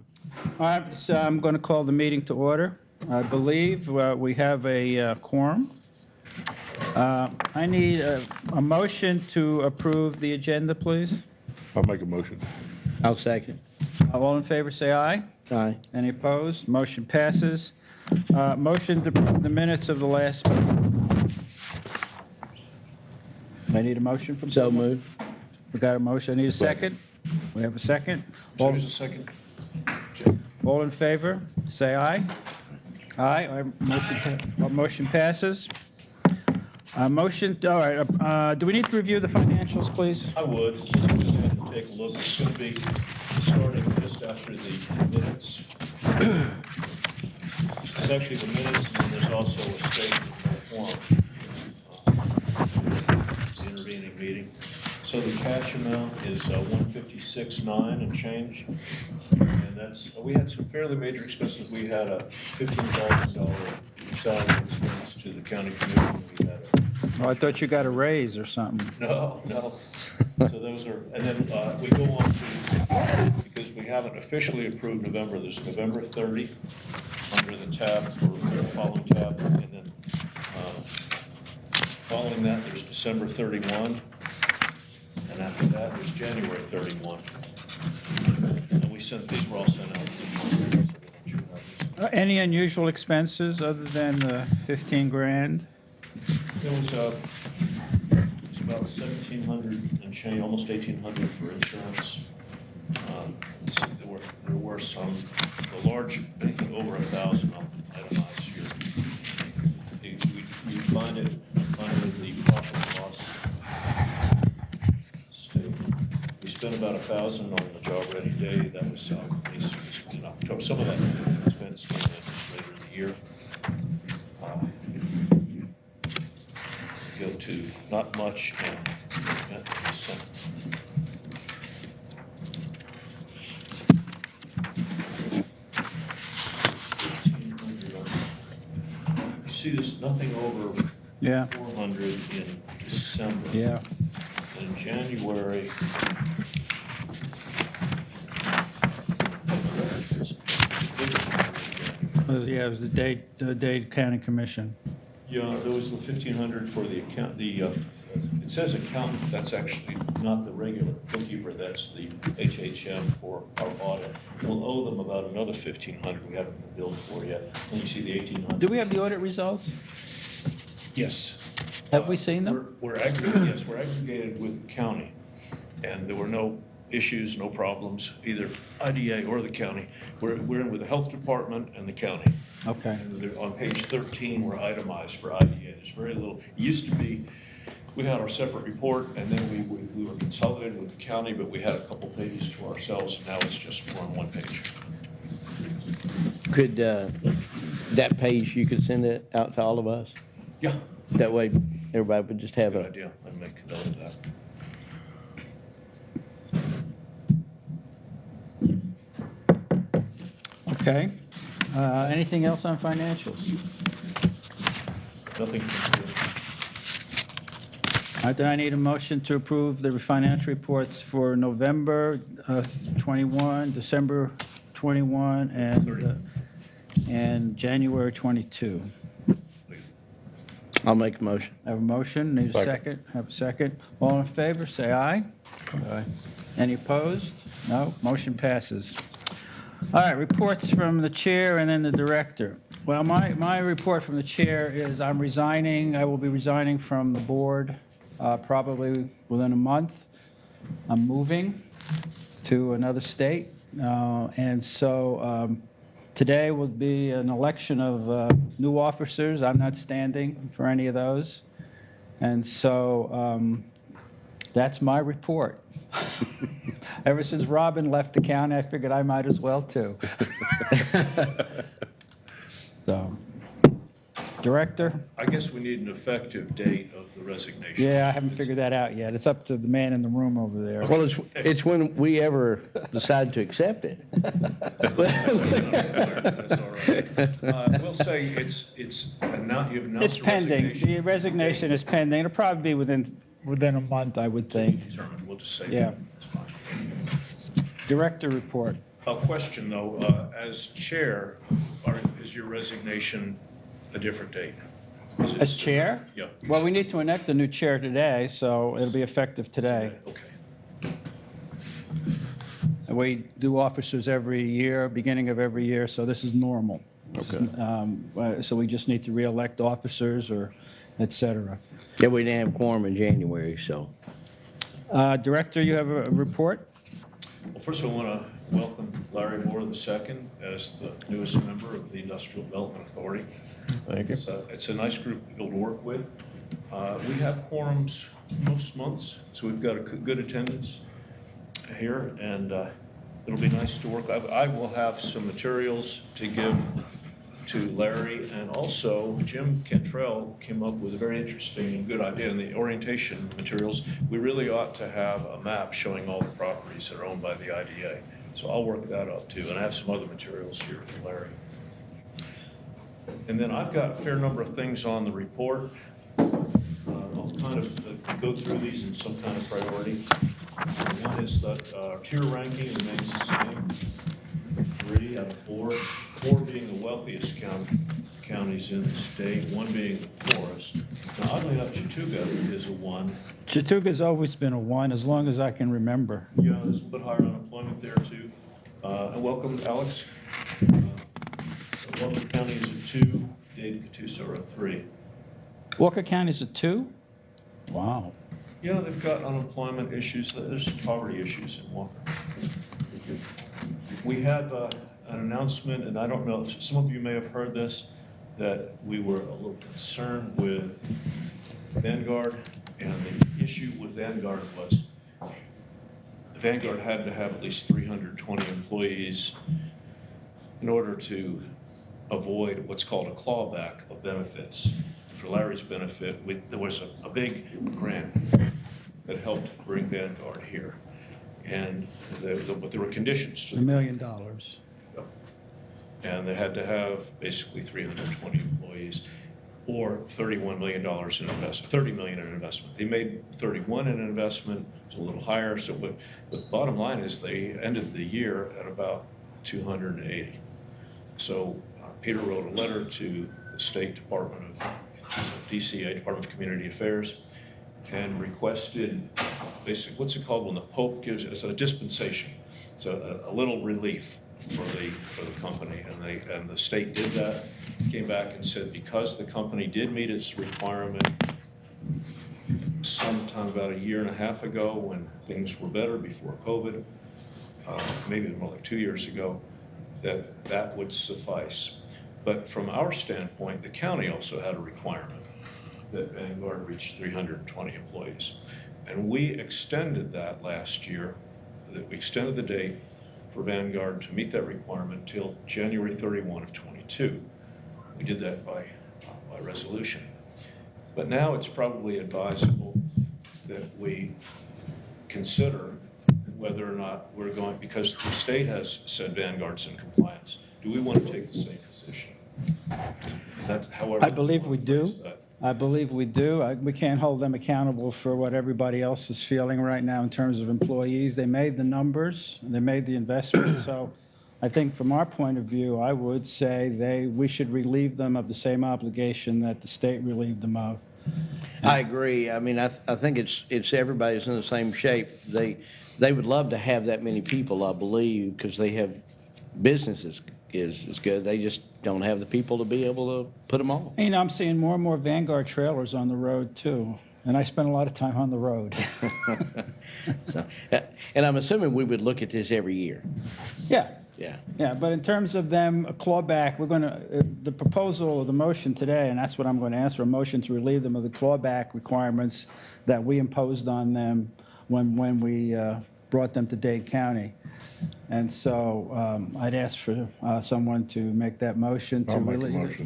All right, so I'm going to call the meeting to order. I believe we have a quorum. I need a motion to approve the agenda, please. I'll make a motion. I'll second. All in favor, say aye. Aye. Any opposed? Motion passes. Motion to approve the minutes of the last meeting. I need a motion from So someone. moved. We got a motion. I need a second. We have a second. All, Who's the second? all in favor, say aye. Aye. Motion passes. All right. Do we need to review the financials, please? I would. Just have to take a look. It's going to be starting just after the minutes. It's actually the minutes, and then there's also a statement form, the intervening meeting. So the cash amount is 156.9 and change, and that's we had some fairly major expenses. We had a $15,000 salary expense to the county commission. We had Oh, I thought you got a raise or something. no. So those are, and then we go on to, because we haven't officially approved November, there's November 30 under the tab, or the following tab, and then following that, there's December 31, and after that, there's January 31. And we sent, these were all sent out. Any unusual expenses other than the 15 grand? There was about 1,700 and change, almost 1,800 for insurance. There were some, the large, anything over 1,000 itemized here. We find it under the profit and loss statement. We spent about 1,000 on the job ready day. That was in October. Some of that expense later in the year. Go to not much and you see this nothing over 400 in December. Yeah. In January, It was the Dade County Commission. yeah, there was the 1,500 for the account. It says accountant. That's actually not the regular bookkeeper. That's the HHM for our audit. We'll owe them about another 1,500. We haven't been billed for yet. And you see the 1,800. Do we have the audit results? Yes. Have we seen them? We're aggregated. Yes, we're aggregated with the county, and there were no issues, no problems, either IDA or the county. We're in with the health department and the county. Okay. And on page 13, we're itemized for IDA. There's very little. It used to be, we had our separate report, and then we were consolidated with the county, but we had a couple pages to ourselves, and now it's just we're on one page. Could that page, you could send it out to all of us? Yeah. That way everybody would just have Good a... idea. I'd make a note of that. Okay. Anything else on financials? Nothing. I need a motion to approve the financial reports for November 21, December 21, and January 22. I'll make a motion. Have a motion, need a Second. second? Have a second. All in favor, say aye. Aye. Any opposed? No, motion passes. All right, reports from the chair and then the director. Well, my report from the chair is I'm resigning. I will be resigning from the board probably within a month. I'm moving to another state, and so today will be an election of new officers. I'm not standing for any of those, and so that's my report. Ever since Robin left the county, I figured I might as well too. So, director? I guess we need an effective date of the resignation. Yeah, I haven't figured that out yet. It's up to the man in the room over there. Well, it's when we ever decide to accept it. That's all right. We'll say it's now you've announced It's pending. The resignation is pending. It'll probably be within a month, I would think. Determined. We'll just say Yeah. that. It's fine. Director report. A question, though, as chair, is your resignation a different date? As chair? Yeah. Well, we need to elect a new chair today, so it'll be effective today. Okay. We do officers every year, beginning of every year, so this is normal. So we just need to re-elect officers or et cetera. Yeah, we didn't have quorum in January, so. Director, you have a report? Well, first I want to welcome Larry Moore II as the newest member of the Industrial Development Authority. Thank you. It's a nice group of people to work with. We have quorums most months, so we've got a good attendance here, and it'll be nice to work. I will have some materials to give to Larry, and also Jim Cantrell came up with a very interesting and good idea in the orientation materials. We really ought to have a map showing all the properties that are owned by the IDA. So I'll work that up too, and I have some other materials here for Larry. And then I've got a fair number of things on the report. I'll kind of go through these in some kind of priority. One is that our tier ranking remains the same. 3 out of 4. 4 being the wealthiest counties in the state, 1 being the poorest. Now, oddly enough, Chattooga is a 1. Chattooga's always been a 1, as long as I can remember. Yeah, there's a little bit higher unemployment there too. And welcome, Alex. Walker County is a 2. Dade and Catoosa are a 3. Walker County's a 2? Wow. Yeah, they've got unemployment issues. There's some poverty issues in Walker. We have an announcement, and I don't know, some of you may have heard this, that we were a little concerned with Vanguard, and the issue with Vanguard was Vanguard had to have at least 320 employees in order to avoid what's called a clawback of benefits. For Larry's benefit, there was a big grant that helped bring Vanguard here. And but there were conditions to $1 million. And they had to have basically 320 employees or $31 million in investment, $30 million in investment. They made 31 in investment, it's a little higher. So, but the bottom line is they ended the year at about 280. So Peter wrote a letter to the State Department of DCA, Department of Community Affairs, and requested basically, what's it called when the Pope gives it? It's a dispensation. So a little relief for the company, and the state did that. Came back and said because the company did meet its requirement sometime about 1.5 years ago when things were better before COVID, maybe more like 2 years ago, that would suffice. But from our standpoint, the county also had a requirement that Vanguard reach 320 employees. And we extended that last year, that we extended the date for Vanguard to meet that requirement until January 31 of 22. We did that by resolution. But now it's probably advisable that we consider whether or not we're going, because the state has said Vanguard's in compliance. Do we want to take the same position? That's however. I believe we do. I believe we do. We can't hold them accountable for what everybody else is feeling right now in terms of employees. They made the numbers, they made the investment. So I think from our point of view, I would say we should relieve them of the same obligation that the state relieved them of. I agree. I mean, I think it's everybody's in the same shape. They would love to have that many people, I believe, because they have businesses is good. They just don't have the people to be able to put them on. You know, I'm seeing more and more Vanguard trailers on the road too, and I spend a lot of time on the road. So, and I'm assuming we would look at this every year. Yeah. Yeah. Yeah, but in terms of them, a clawback, the proposal or the motion today, and that's what I'm going to ask for, a motion to relieve them of the clawback requirements that we imposed on them when we brought them to Dade County. And so I'd ask for someone to make that motion to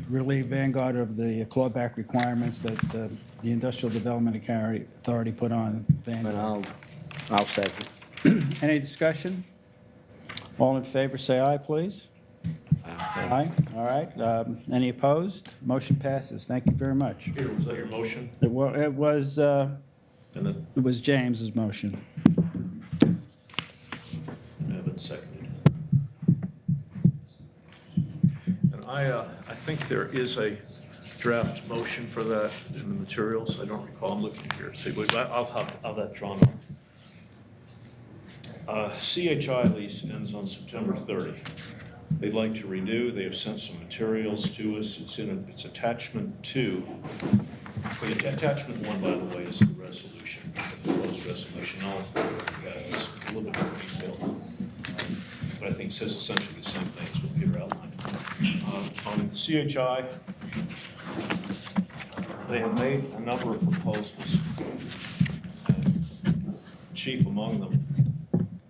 relieve Vanguard of the clawback requirements that the Industrial Development Authority put on Vanguard. And I'll second. Any discussion? All in favor, say aye, please. Aye. All right. Any opposed? Motion passes. Thank you very much. Peter, was that your motion? It was And then it was James's motion. have it seconded. I think there is a draft motion for that in the materials. I don't recall. I'm looking here. See, but I'll have that drawn up. CHI lease ends on September 30. They'd like to renew. They have sent some materials to us. It's attachment 2. The attachment 1, by the way, is the resolution, the proposed resolution. It's a little bit more detailed, but I think it says essentially the same thing as what Peter outlined. On CHI, they have made a number of proposals. Chief among them,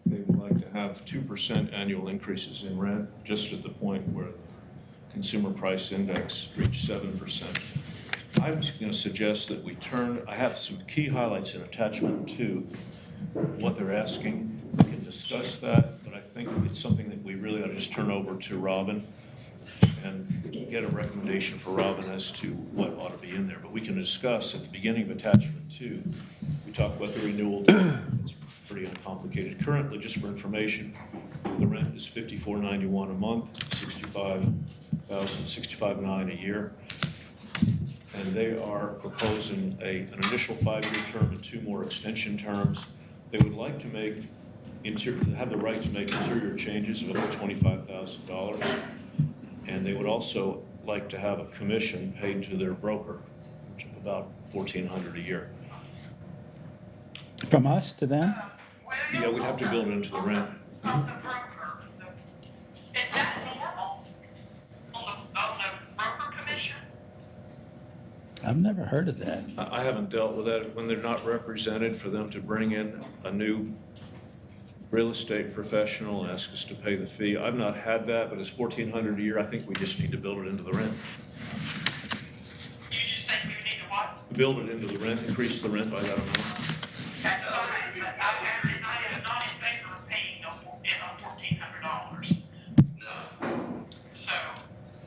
they would like to have 2% annual increases in rent, just at the point where the consumer price index reached 7%. I was going to suggest that I have some key highlights in attachment 2, what they're asking. We can discuss that, but I think it's something that we really ought to just turn over to Robin and get a recommendation for Robin as to what ought to be in there. But we can discuss at the beginning of attachment 2, we talk about the renewal date. It's pretty uncomplicated. Currently, just for information, the rent is $54.91 a month, $65,900 a year. And they are proposing an initial 5-year term and 2 more extension terms. They would like to have the right to make interior changes of up to $25,000. And they would also like to have a commission paid to their broker, which is about $1,400 a year. From us to them? Yeah, we'd have to build it into the rent. On the broker, is that normal on the broker commission? I've never heard of that. I haven't dealt with that when they're not represented, for them to bring in a new real estate professional and ask us to pay the fee. I've not had that, but it's $1,400 a year. I think we just need to build it into the rent. You just think we need to what? Build it into the rent, increase the rent by that amount. That's fine, but I am not in favor of paying $1,400. No. So, I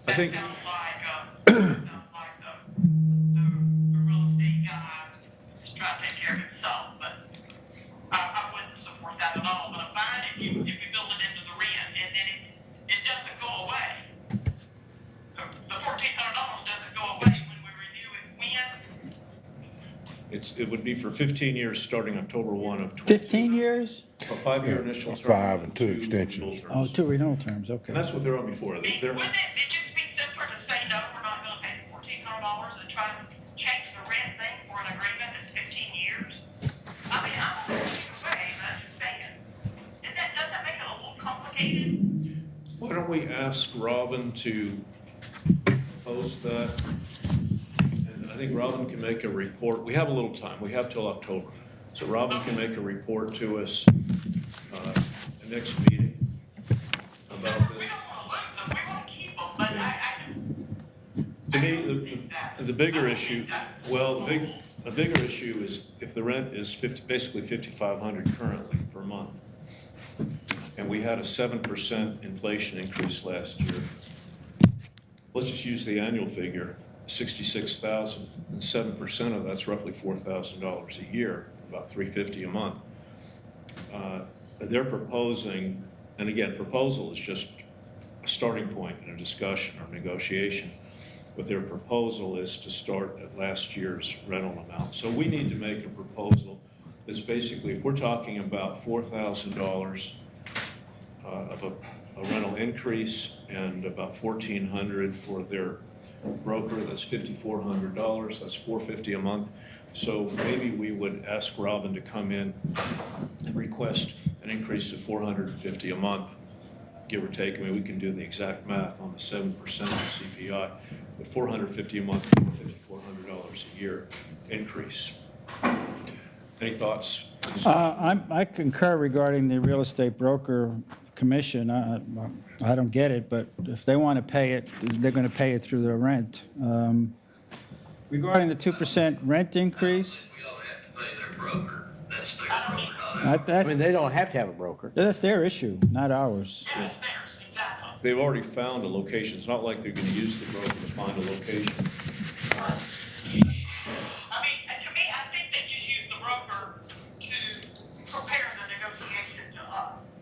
that think- sounds like the real estate guy is trying to take care of himself, but I wouldn't support that at all. But I'm fine if you build it into the rent, and then it doesn't go away. The $1,400 doesn't go away when we renew it. When? It would be for 15 years, starting October 1 of 20. 15 years? A 5-year initial term. 5 and 2 renewal extensions. terms. Oh, 2 renewal terms, okay. And that's what they're on before. Wouldn't it just be simpler to say, no, we're not going to pay the $1,400 and try to change the rent thing for an agreement that's 15 years? I mean, I'm not either way, but I'm just saying. Doesn't that make it a little complicated? Why don't we ask Robin to propose that? And I think Robin can make a report. We have a little time. We have till October. So Robin can make a report to us the next meeting about We this. don't want to lose them, we want to keep them, but To me, the bigger issue, the bigger issue is if the rent is basically $5,500 currently per month, and we had a 7% inflation increase last year. Let's just use the annual figure, $66,000, and 7% of that's roughly $4,000 a year, about $350 a month. They're proposing, and again, proposal is just a starting point in a discussion or negotiation. But their proposal is to start at last year's rental amount. So we need to make a proposal that's basically, if we're talking about $4,000 of a rental increase and about $1,400 for their broker, that's $5,400, that's $450 a month. So maybe we would ask Robin to come in and request an increase of $450 a month, give or take. I mean, we can do the exact math on the 7% of CPI, but $450 a month, $5,400 a year increase. Any thoughts? I concur regarding the real estate broker commission. I don't get it, but if they want to pay it, they're going to pay it through their rent. Regarding the 2% rent increase, We don't have to pay their broker. That's their broker, not ours. I mean, they don't have to have a broker. that's their issue, not ours. Yeah, it's theirs, exactly. They've already found a location. It's not like they're going to use the broker to find a location. I mean, to me, I think they just use the broker to prepare the negotiation to us.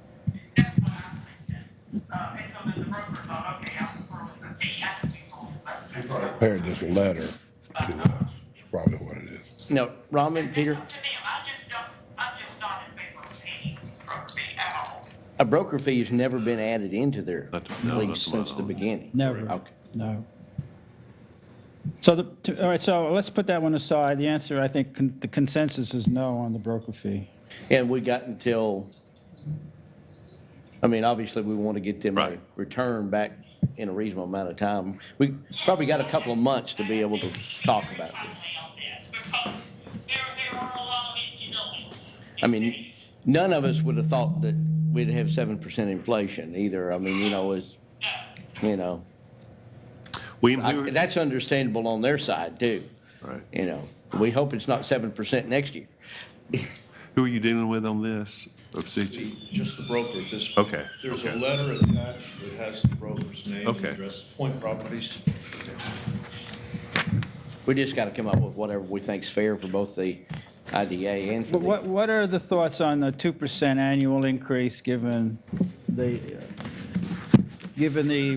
That's what I'm thinking. And so then the broker thought, okay, I'll prefer with the fee. I prepared this letter to us, is probably what it is. No, Robin, Peter, It's up to them. I'm just not in favor of any broker fee at all. a broker fee has never been added into their No, lease not to my since the knowledge. beginning. Never. Okay. No. So, all right, so let's put that one aside. The answer, I think, the consensus is no on the broker fee. And we got until, I mean, obviously, we want to get them a Right. return back in a reasonable amount of time. We probably got a couple of months to be able to talk about this. On this, because there are a lot of empty buildings I these mean, days. none of us would have thought that we'd have 7% inflation either. I mean, it's, you know, that's understandable on their side too. Right. We hope it's not 7% next year. Who are you dealing with on this? Of CG? Just the broker at this point. Okay. There's a Okay. letter attached that has the broker's name and Okay. address, Point Properties. We just got to come up with whatever we think's fair for both the IDA and for But what are the thoughts on the 2% annual increase given the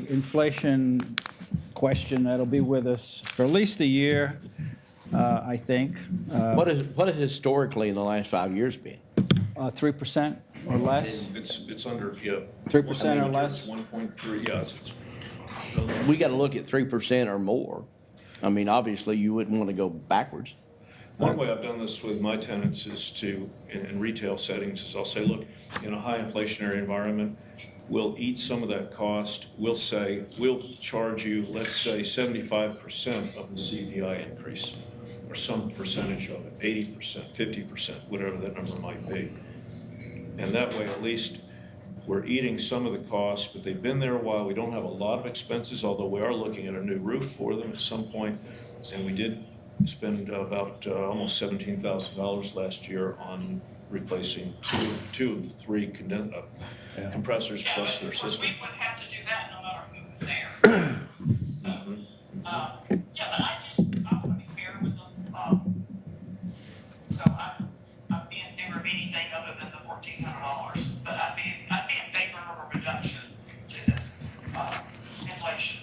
inflation question that'll be with us for at least a year, I think? What has historically in the last 5 years been? 3% or less? It's under, yeah. 3% or less? 1.3, yeah. We got to look at 3% or more. I mean, obviously, you wouldn't want to go backwards. One way I've done this with my tenants is to, in retail settings, is I'll say, look, in a high inflationary environment, we'll eat some of that cost. We'll charge you, let's say, 75% of the CPI increase, or some percentage of it, 80%, 50%, whatever that number might be. And that way, at least, we're eating some of the costs, but they've been there a while. We don't have a lot of expenses, although we are looking at a new roof for them at some point. And we did spend about almost $17,000 last year on replacing two of the three compressors plus their Of course, system. we would have to do that no matter who was there. Yeah, but I want to be fair with them. So I'd be in favor of anything other than the $1,400, but I'd be in favor of a reduction to the inflation.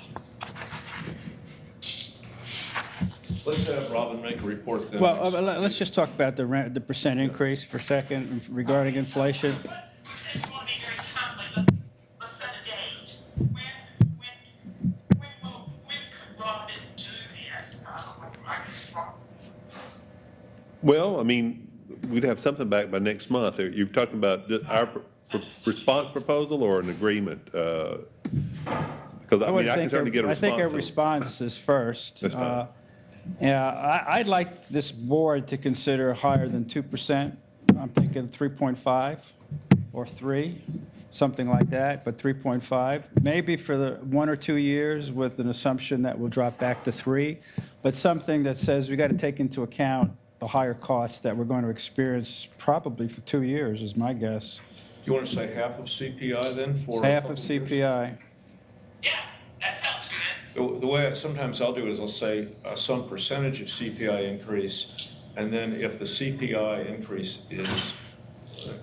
Let's have Robin make a report then. Well, let's just talk about the percent increase for a second regarding inflation. Since you want to be very timely, let's set a date. When could Robin do this? I guess Robin. Well, I mean, we'd have something back by next month. You're talking about our response proposal or an agreement? Because I mean, I can certainly get a I think response. a response is first. That's fine. Yeah, I'd like this board to consider higher than 2%. I'm thinking 3.5 or 3, something like that, but 3.5. Maybe for the 1 or 2 years with an assumption that we'll drop back to 3, but something that says we got to take into account the higher costs that we're going to experience probably for 2 years is my guess. You want to say half of CPI then for? Half of CPI. Yeah, that sounds good. The way sometimes I'll do it is I'll say some percentage of CPI increase, and then if the CPI increase is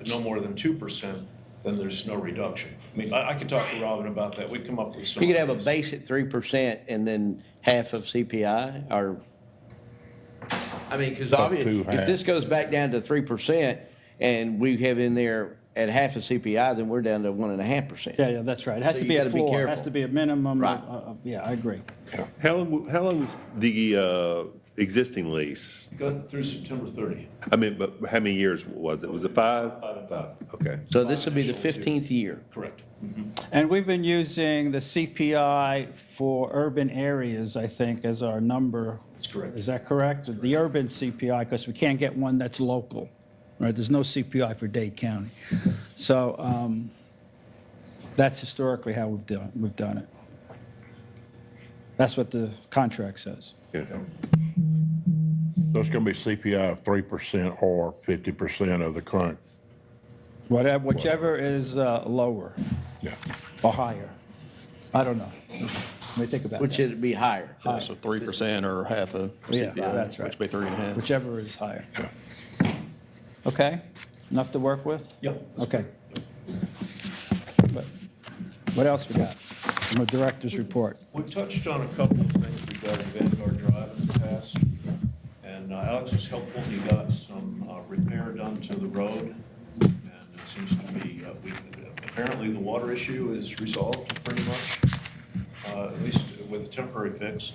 no more than 2%, then there's no reduction. I mean, I could talk to Robin about that. We'd come up with some. You could have a base at 3% and then half of CPI, or, I mean, because obviously, if this goes back down to 3% and we have in there at half of CPI, then we're down to 1.5%. Yeah, that's right. It has So to you be a gotta be floor. It careful. has to be a minimum. Right. Yeah, I agree. How long is the existing lease? Go through September 30. I mean, but how many years was it? Was it 5? 5 and 5. Okay. So this will be the 15th year. Correct. And we've been using the CPI for urban areas, I think, as our number. That's correct. Is that correct? The urban CPI, because we can't get one that's local, right? There's no CPI for Dade County. So that's historically how we've done it. That's what the contract says. Yeah. So it's going to be CPI of 3% or 50% of the current. Whichever is lower Yeah. or higher. I don't know. Let me think about Which that. would be higher. Higher. So 3% or half of Yeah, CPI, that's right. which would be 3.5. Whichever is higher. Yeah. Okay? Enough to work with? Yep. Okay. What else we got from a director's report? We touched on a couple of things regarding repair done to the road, and it seems to be, apparently the water issue is resolved pretty much, at least with a temporary fix.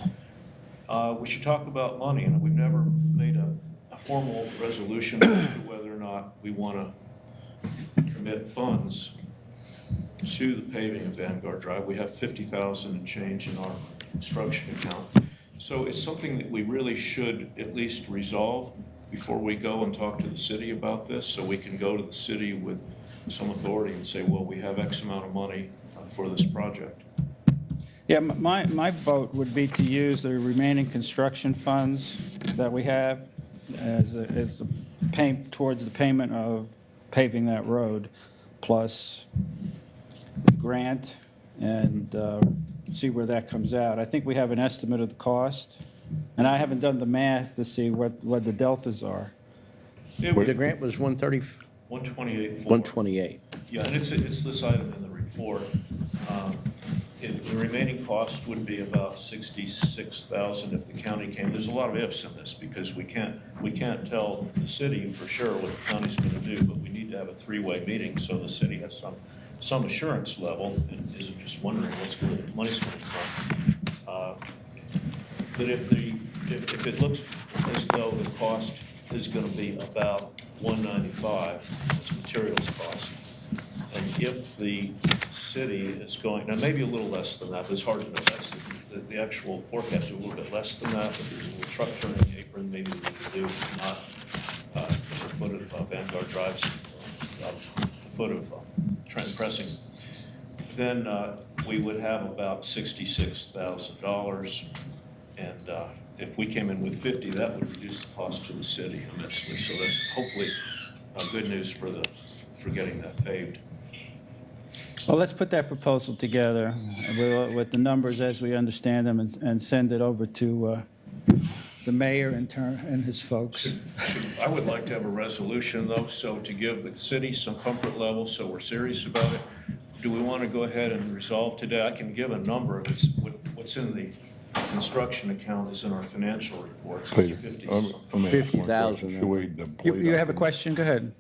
We should talk about money, and we've never made a formal resolution as to whether or not we want to commit funds to the paving of Vanguard Drive. We have 50,000 and change in our construction account. So it's something that we really should at least resolve before we go and talk to the city about this, so we can go to the city with some authority and say, well, we have X amount of money for this project. Yeah, my vote would be to use the remaining construction funds that we have as a payment towards the payment of paving that road, plus the grant, and see where that comes out. I think we have an estimate of the cost, and I haven't done the math to see what the deltas are. The grant was 130, 128. 128. Yeah, and it's this item in the report. The remaining cost would be about 66,000 if the county came. There's a lot of ifs in this because we can't tell the city for sure what the county's going to do, but we need to have a three-way meeting so the city has some assurance level and isn't just wondering where the money's coming from. But if it looks as though the cost is going to be about 195, it's materials cost, and if the city is going, now maybe a little less than that, but it's hard to know. That's the actual forecast is a little bit less than that, but there's a little truck turning apron maybe we could do, not the foot of Vanguard Drive's, the foot of Trent Pressing. Then we would have about $66,000, and if we came in with 50, that would reduce the cost to the city immensely. So that's hopefully good news for getting that paved. Well, let's put that proposal together with the numbers as we understand them and send it over to the mayor and his folks. I would like to have a resolution, though, so to give the city some comfort level, so we're serious about it. Do we want to go ahead and resolve today? I can give a number. What's in the construction account is in our financial reports. Peter, 50. let me ask one 50,000. question. Should we deplete You our have a question? Go ahead.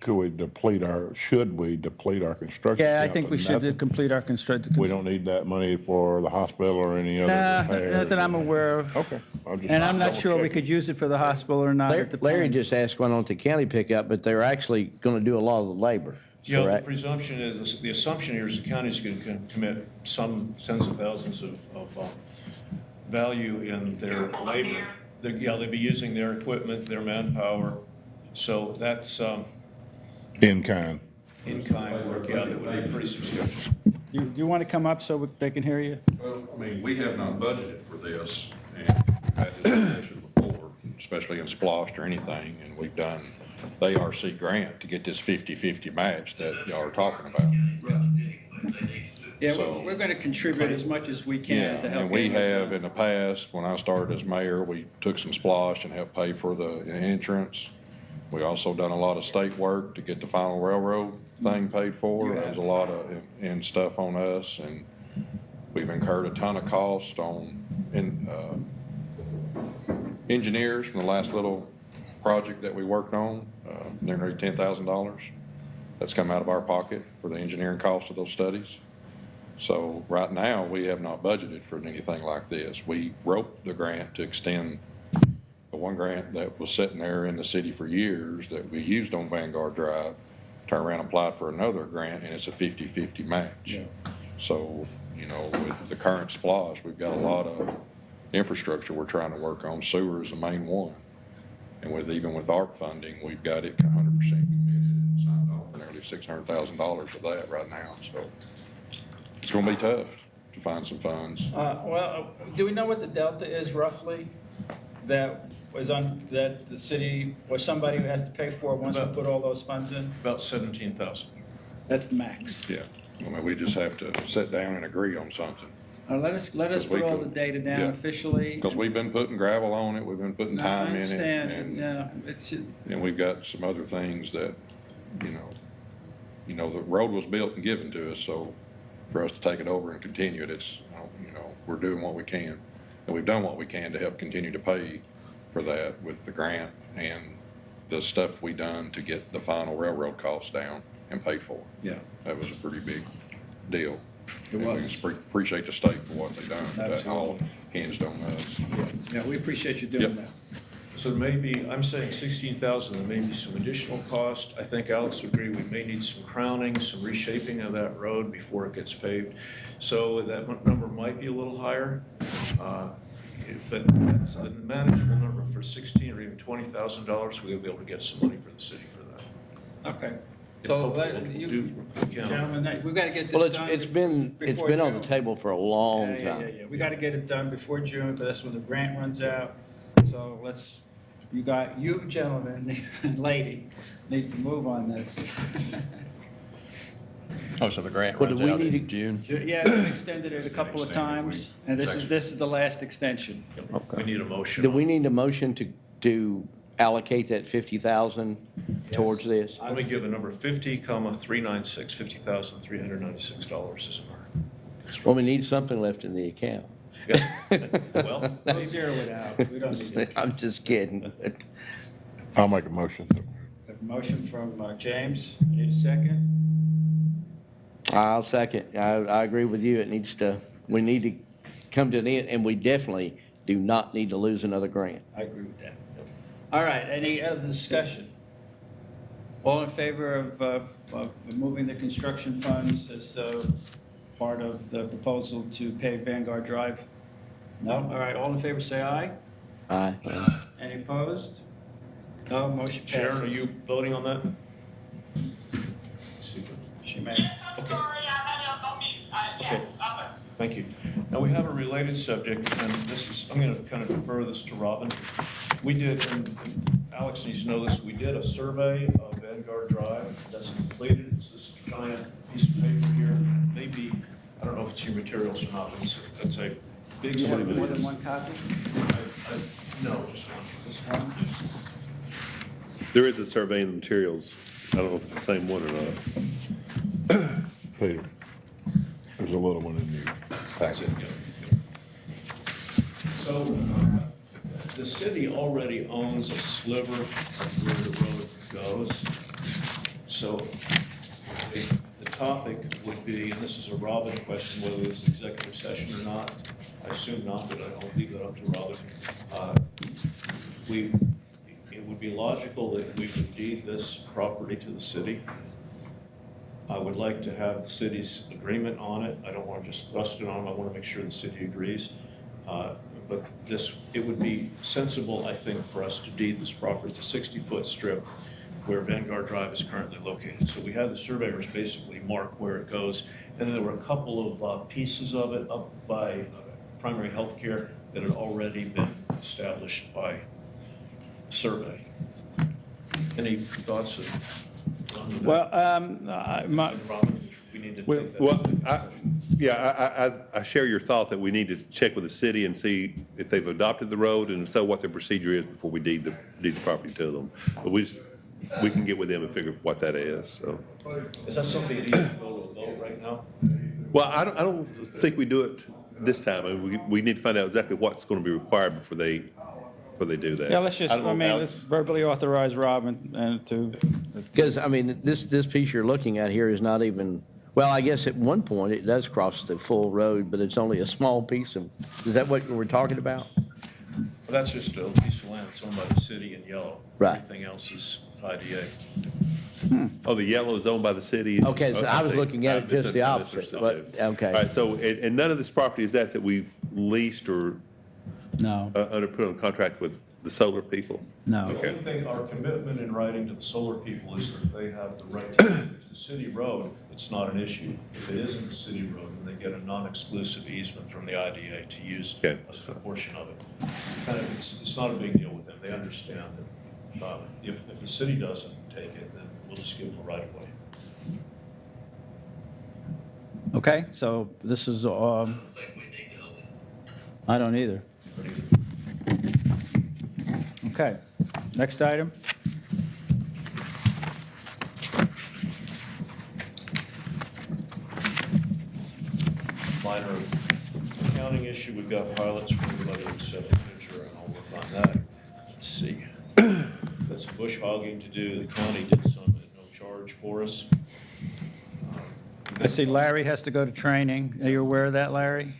should we deplete our construction? Yeah, I account think to we should nothing? complete our construction. We don't need that money for the hospital or any other repairs? Not that I'm aware of. Okay. And I'm not double sure we checking. could use it for the hospital or not. It Larry depends. just asked why don't the county pick up, but they're actually going to do a lot of the labor. Yeah, the Correct? presumption is, the assumption here is the county's going to commit some tens of thousands of value in their labor. They'll be using their equipment, their manpower. So that's In kind. in-kind work, yeah, that would be pretty substantial. Do you want to come up so they can hear you? Well, I mean, we have not budgeted for this, and we've had this discussion before, especially in SPLOST or anything, and we've done the ARC grant to get this 50-50 match that y'all are talking about. Yeah, So- we're going to contribute as much as we can to help. And we get it have in the past, when I started as mayor, we took some SPLOST and helped pay for the insurance. We also done a lot of state work to get the final railroad thing paid for. You There was a lot of in stuff on us, and we've incurred a ton of cost on engineers from the last little project that we worked on, nearly $10,000. That's come out of our pocket for the engineering cost of those studies. So right now, we have not budgeted for anything like this. We wrote the grant to extend the one grant that was sitting there in the city for years that we used on Vanguard Drive, turned around and applied for another grant, and it's a 50-50 match. Yeah. So, with the current SPLOST, we've got a lot of infrastructure we're trying to work on. Sewer is the main one. And even with ARP funding, we've got it 100% committed, signed off for nearly $600,000 of that right now. So it's going to be tough to find some funds. Well, do we know what the delta is roughly that the city or somebody who has to pay for once we put all those funds in? About 17,000. That's the max. Yeah. I mean, we just have to sit down and agree on something. Let us Because we put all could- the data down yeah. officially. Because we've been putting gravel on it, we've been putting No, I time in it. understand. And, Yeah, it's, and we've got some other things that, the road was built and given to us, so for us to take it over and continue it, it's, we're doing what we can. And we've done what we can to help continue to pay for that with the grant and the stuff we done to get the final railroad costs down and paid for. Yeah. That was a pretty big deal. It And we was. just appreciate the state for what they done. That all hinged on us. Yeah, we appreciate you doing Yep. that. So maybe, I'm saying 16,000, there may be some additional cost. I think Alex would agree, we may need some crowning, some reshaping of that road before it gets paved. So that number might be a little higher, but that's a manageable number for 16 or even $20,000. We'll be able to get some money for the city for that. Okay. And So, hopefully we'll you, do what we can. gentlemen, we've got to get this Well, done. it's been before on the June. table for a long Yeah, time. yeah. We got to get it done before June, because that's when the grant runs out. So you gentlemen and lady need to move on this. Oh, so the grant Well, do runs we out need in to- June? Yeah, we've extended it a couple of Extended, times, and this is the last extension. We need a motion. Do we need a motion to allocate that 50,000 towards this? Let me give a number, 50,396, $50,396 is our. Well, we need something left in the account. Well, Don't zero it out. We don't need it. I'm just kidding. I'll make a motion to. A motion from James. Need a second? I'll second. I agree with you. We need to come to an end, and we definitely do not need to lose another grant. I agree with that. All right, any other discussion? All in favor of moving the construction funds as part of the proposal to pave Vanguard Drive? No? All right, all in favor, say aye. Aye. Any opposed? No, motion passes. Sharon, are you voting on that? She may. Yes, I'm sorry, I had it on mute. Yes, I'm a. Thank you. Now, we have a related subject, and I'm going to kind of defer this to Robin. We did, and Alex needs to know this, we did a survey of Vanguard Drive that's completed. It's this giant piece of paper here. Maybe, I don't know if it's your materials or not, but it's a big. You have more than one copy? No, just one. Just one? There is a survey in the materials. I don't know if it's the same one or not. Peter, there's a little one in your That's it. So, the city already owns a sliver of where the road goes. So, the topic would be, and this is a Robin question, whether this is executive session or not. I assume not, but I'll leave that up to Robin. It would be logical that we would deed this property to the city. I would like to have the city's agreement on it. I don't want to just thrust it on them. I want to make sure the city agrees. But it would be sensible, I think, for us to deed this property. It's a 60-foot strip where Vanguard Drive is currently located. So we had the surveyors basically mark where it goes. And then there were a couple of pieces of it up by primary health care that had already been established by survey. Any thoughts of? Well, Robin, we need to take that. I share your thought that we need to check with the city and see if they've adopted the road, and if so, what their procedure is before we deed the property to them. But we can get with them and figure what that is, so. Is that something that needs to go to a vote right now? Well, I don't think we do it this time. I mean, we need to find out exactly what's going to be required before they do that. yeah, let's just, I don't know, let's Alex? verbally authorize Robin to. Because, this piece you're looking at here is not even, well, I guess at one point it does cross the full road, but it's only a small piece of, is that what we're talking about? Well, that's just a piece of land that's owned by the city in yellow. Right. Everything else is IDA. Oh, the yellow is owned by the city? Okay, so I was see. looking at it just the I opposite, misunderstood. but, okay. All right, so, and none of this property is that we've leased or No, under put on contract with the solar people? no. The Okay. only thing, our commitment in writing to the solar people is that they have the right to, if it's a city road, it's not an issue. If it isn't a city road, then they get a non-exclusive easement from the IDA to use Okay. a portion of it. Kind of, it's not a big deal with them. They understand that if the city doesn't take it, then we'll just give them the right of way. Okay, so this is, I don't think we need to own it. I don't either. Okay, next item. Minor accounting issue, we've got pilots for everybody except the manager, and I'll work on that. Let's see. That's a bush hogging to do. The county did some at no charge for us. I see Larry has to go to training. Are you aware of that, Larry?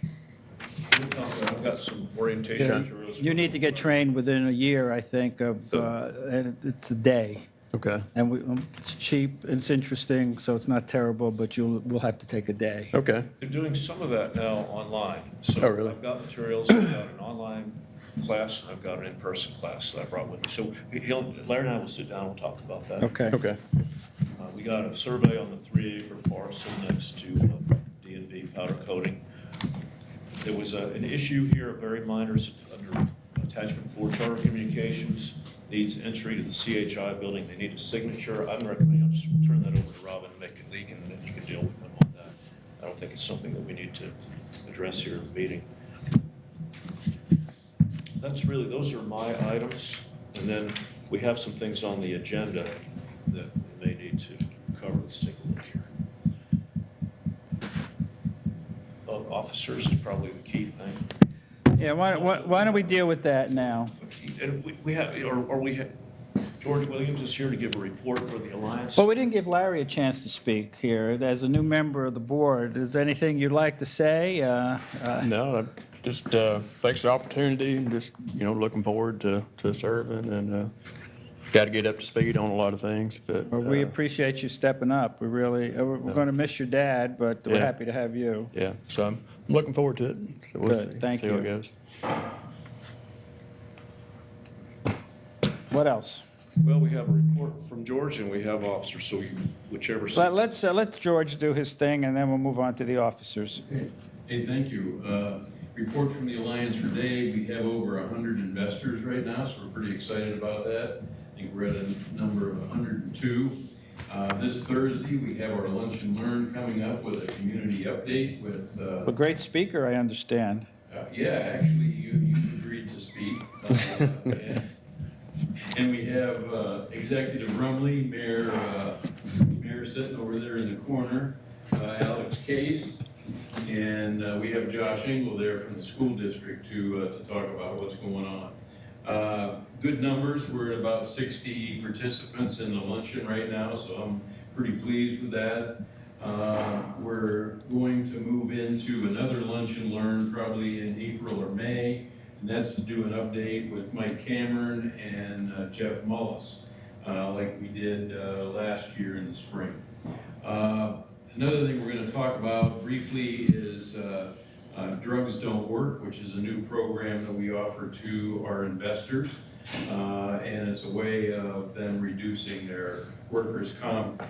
I've got some orientation materials. You need to get trained within a year, I think, and it's a day. Okay. And it's cheap, it's interesting, so it's not terrible, but we'll have to take a day. Okay. They're doing some of that now online. So Oh, really? I've got materials, I've got an online class, and I've got an in-person class that I brought with me. So Larry and I will sit down and we'll talk about that. Okay. Okay. We got a survey on the 3-acre parcel next to D&V powder coating. There was an issue here, a very minor, under attachment 4 charter communications, needs entry to the CHI building. They need a signature. I recommend I'll just turn that over to Robin and make it leak, and then you can deal with them on that. I don't think it's something that we need to address here in the meeting. Those are my items. And then we have some things on the agenda that we may need to cover. Let's take a look here. Officers is probably the key thing. Yeah, why don't we deal with that now? And we have, George Williams is here to give a report for the Alliance. Well, we didn't give Larry a chance to speak here. As a new member of the board, is there anything you'd like to say? No, just thanks for the opportunity, and just looking forward to serving, and got to get up to speed on a lot of things. But Well, we appreciate you stepping up. We really, we're going to miss your dad, but we're Yeah. happy to have you. yeah, so I'm looking forward to it. So we'll Good, see, thank see how you. it goes. What else? Well, we have a report from George and we have officers, so whichever. Let's George do his thing, and then we'll move on to the officers. Hey, thank you. Report from the Alliance for Day. We have over 100 investors right now, so we're pretty excited about that. I think we're at a number of 102. This Thursday, we have our Lunch and Learn coming up with a community update with... A great speaker, I understand. Yeah, actually, you agreed to speak. And we have Executive Rumley, Mayor sitting over there in the corner, Alex Case, and we have Josh Engel there from the school district to talk about what's going on. Good numbers. We're at about 60 participants in the luncheon right now, so I'm pretty pleased with that. We're going to move into another lunch and learn probably in April or May, and that's to do an update with Mike Cameron and Jeff Mullis, like we did last year in the spring. Another thing we're going to talk about briefly is Drugs Don't Work, which is a new program that we offer to our investors, and it's a way of them reducing their workers' comp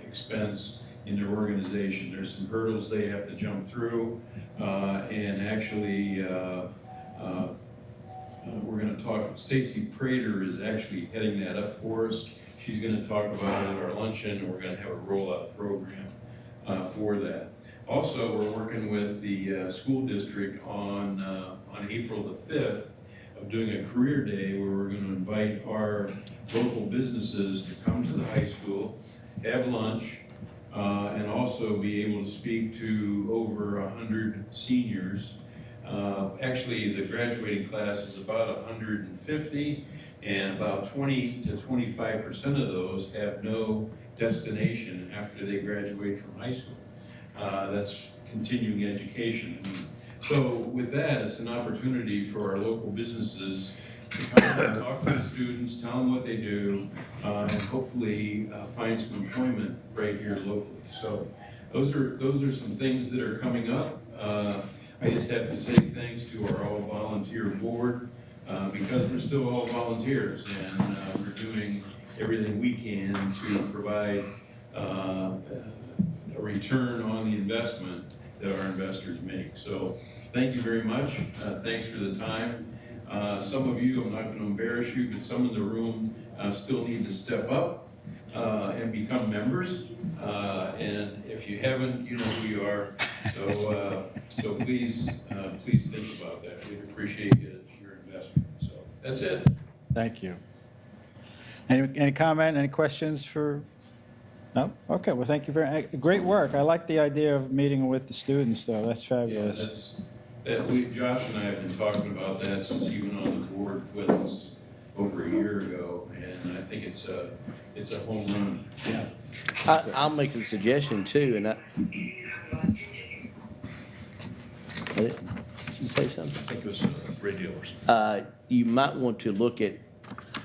expense in their organization. There's some hurdles they have to jump through, and actually we're going to talk, Stacy Prater is actually heading that up for us. She's going to talk about it at our luncheon, and we're going to have a rollout program for that. Also, we're working with the school district on April the 5th of doing a career day where we're going to invite our local businesses to come to the high school, have lunch, and also be able to speak to over 100 seniors. Actually, the graduating class is about 150, and about 20 to 25% of those have no destination after they graduate from high school. That's continuing education. So with that, it's an opportunity for our local businesses to come and talk to the students, tell them what they do, and hopefully find some employment right here locally. So those are some things that are coming up. I just have to say thanks to our all-volunteer board because we're still all volunteers, and we're doing everything we can to provide a return on the investment that our investors make. So thank you very much. Thanks for the time. Some of you, I'm not going to embarrass you, but some in the room still need to step up and become members. And if you haven't, you know who you are. So please think about that. We appreciate your investment. So that's it. Thank you. Any comment, any questions for? No? Okay, well, thank you very much. Great work. I like the idea of meeting with the students, though. That's fabulous. Yeah, Josh and I have been talking about that since he went on the board with us over a year ago, and I think it's a home run. Yeah. I'll make a suggestion too, and did you say something? I think it was radio or something. You might want to look at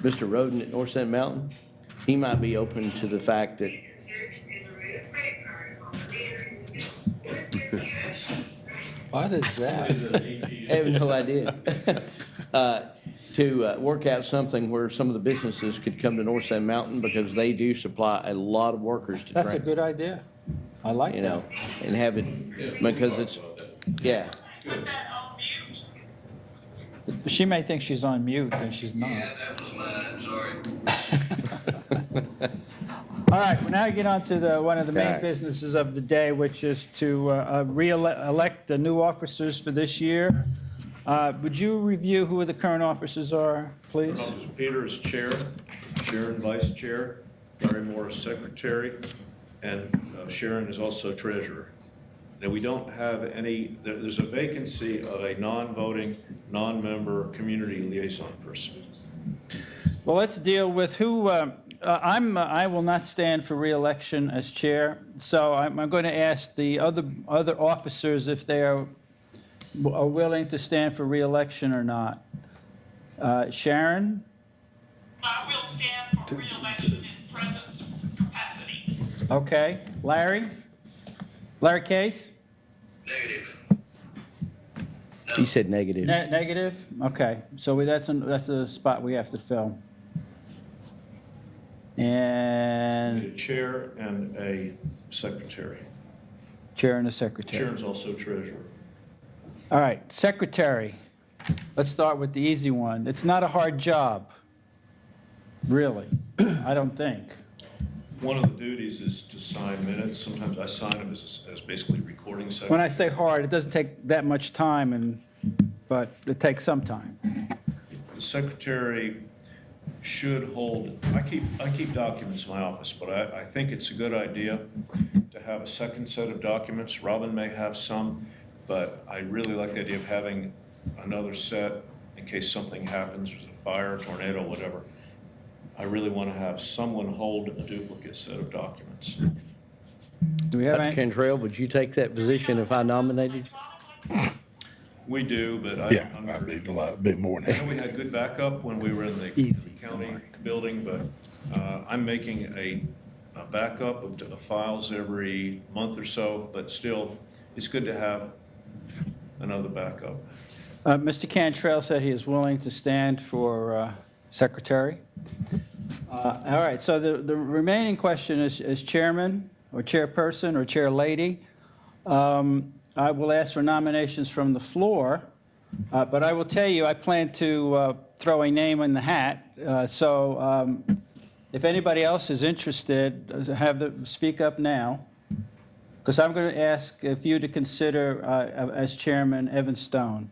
Mr. Roden at North Sand Mountain. He might be open to the fact that. What is that? I have no idea. To work out something where some of the businesses could come to North Sand Mountain because they do supply a lot of workers to train. That's a good idea. I like You that. know, and have it, because it's, yeah. Put that on mute. She may think she's on mute, and she's not. Yeah, that was mine, sorry. All right, well, now we get on to one of the main Okay. businesses of the day, which is to elect the new officers for this year. Would you review who the current officers are, please? Peter is chair, Sharon vice chair, Larry Moore is secretary, and Sharon is also treasurer. Now, we don't have any, there's a vacancy of a non-voting, non-member community liaison person. Well, let's deal with who, I will not stand for re-election as chair, so I'm going to ask the other officers if they are willing to stand for re-election or not. Sharon? I will stand for re-election in present capacity. Okay. Larry? Larry Case? Negative. He said negative. Negative? Okay. So that's a spot we have to fill. A And chair and a secretary. chair and a secretary. Sharon's also treasurer. All right, secretary. Let's start with the easy one. It's not a hard job, really. I don't think. One of the duties is to sign minutes. Sometimes I sign them as basically recording secretary. When I say hard, it doesn't take that much time, but it takes some time. The secretary should hold, I keep documents in my office, but I think it's a good idea to have a second set of documents. Robin may have some, but I really like the idea of having another set in case something happens, there's a fire, tornado, whatever. I really want to have someone hold a duplicate set of documents. Do we have Dr. any? Cantrell, would you take that position if I nominated you? We do, but Yeah, I need a bit more than I know that. we had good backup when we were in the Easy. county building, but I'm making a backup of files every month or so, but still, it's good to have another backup. Mr. Cantrell said he is willing to stand for secretary. All right, so the remaining question is chairman or chairperson or chair lady. I will ask for nominations from the floor, but I will tell you I plan to throw a name in the hat. So if anybody else is interested, speak up now, because I'm going to ask if you to consider as chairman Evan Stone.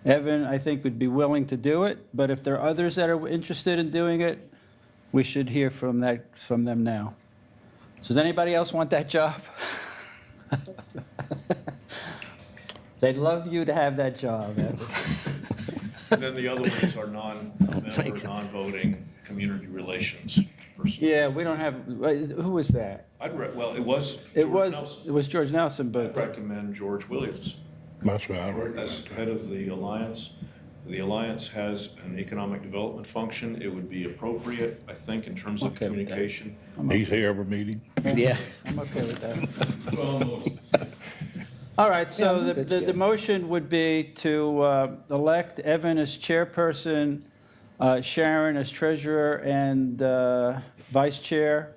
Evan, I think, would be willing to do it, but if there are others that are interested in doing it, we should hear from them now. So does anybody else want that job? They'd love you to have that job, Evan. And then the other ones are non-member, non-voting community relations person. Yeah, we don't have, who was that? Well, it was It George was, Nelson. it was George Nelson, I'd but, recommend George Williams That's what I reckon. as head of the Alliance. The Alliance has an economic development function. It would be appropriate, I think, in terms of Okay with that. communication. He's here every meeting. Yeah. I'm okay with that. Almost. All right, so Yeah, that's the good. motion would be to elect Evan as chairperson, Sharon as treasurer and vice chair,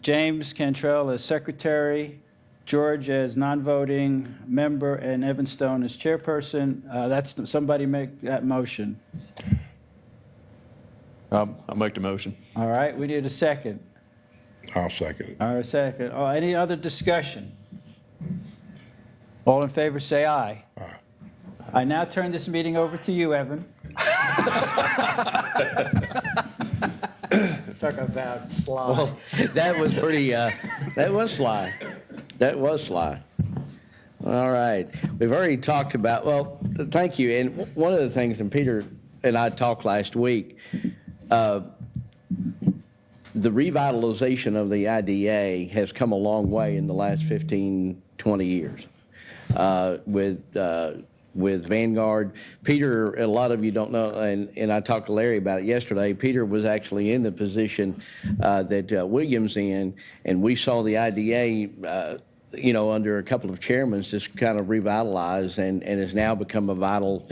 James Cantrell as secretary, George as non-voting member, and Evan Stone as chairperson. Somebody make that motion. I'll make the motion. All right, we need a second. I'll second it. All right, second. Oh, any other discussion? All in favor, say aye. Aye. I now turn this meeting over to you, Evan. Talk about sly. Well, that was pretty, that was sly. That was sly. All right. We've already talked about, well, thank you. And one of the things, and Peter and I talked last week, the revitalization of the IDA has come a long way in the last 15, 20 years. With Vanguard, Peter, a lot of you don't know, and I talked to Larry about it yesterday, Peter was actually in the position that William's in, and we saw the IDA, under a couple of chairmen just kind of revitalize and has now become a vital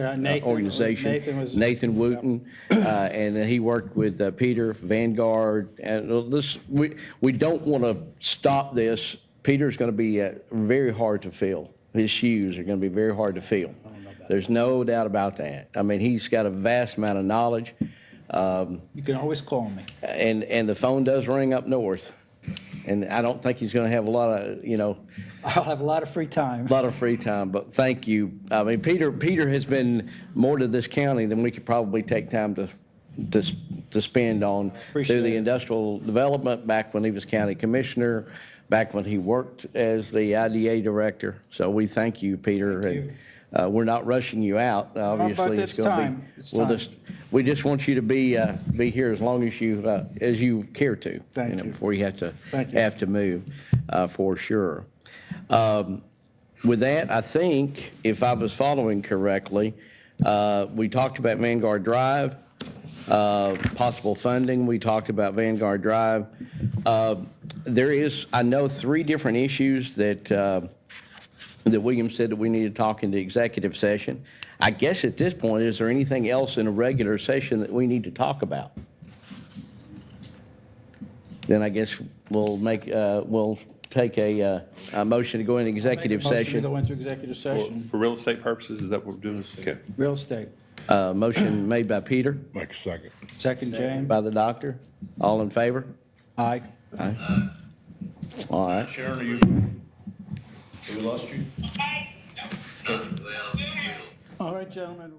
organization. Nathan Wooten, and then he worked with Peter, Vanguard, and we don't want to stop this. Peter's going to be very hard to fill. His shoes are going to be very hard to fill. There's no doubt about that. I mean, he's got a vast amount of knowledge. You can always call me. And the phone does ring up north. And I don't think he's going to have a lot of, I'll have a lot of free time. A lot of free time, but thank you. I mean, Peter has been more to this county than we could probably take time to spend on through the industrial development back when he was county commissioner, back when he worked as the IDA director. So we thank you, Peter. Thank you. And we're not rushing you out. Obviously, it's going to be. We just want you to be here as long as you care to. Thank you. Before you have to move, for sure. With that, I think if I was following correctly, we talked about Vanguard Drive, possible funding. We talked about Vanguard Drive. There is, I know, 3 different issues that William said that we need to talk in the executive session. I guess at this point, is there anything else in a regular session that we need to talk about? Then I guess we'll take a motion to go into executive session. To go into executive session. For real estate purposes, is that what we're doing? Okay. Real estate. Motion made by Peter. Make a second. Second, James. By the doctor. All in favor? Aye. Aye. All right. Sharon, have we lost you? Well, All right, gentlemen.